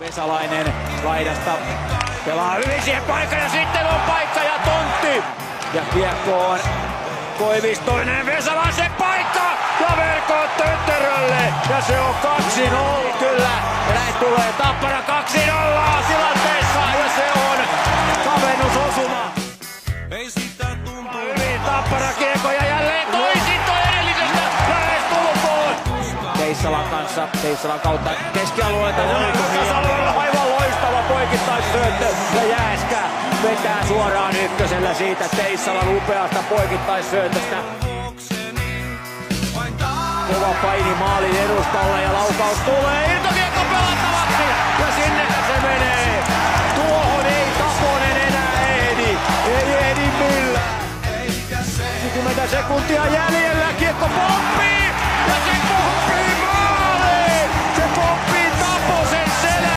Vesalainen laidasta pelaa hyvin siihen paikkaan ja sitten on paikka ja tontti. Ja kiekko on Koivistoinen, Vesalaisen paikka ja verkko Tötterölle. Ja se on 2-0 kyllä. Ja näin tulee Tappara 2-0 tilanteessa ja se on kavennusosuma. Ei sitä tuntuu. Hyvin Tappara kiekko ja jälleen toisinto edellisestä lähes tulkoon. Teissalan kanssa, Teissalan kautta keskialueelta. Aivan loistava poikittaisyöttö ja Jääskä vetää suoraan ykkösellä siitä Teissalan upeasta poikittaisyötöstä. Kova paini maalin edustalle ja laukaus tulee. Irtokiekko pelattavaksi ja sinne se menee. Tuohon ei Taponen enää ehdi. Ei ehdi millään. 20 sekuntia jäljellä. Kiekko pomppii.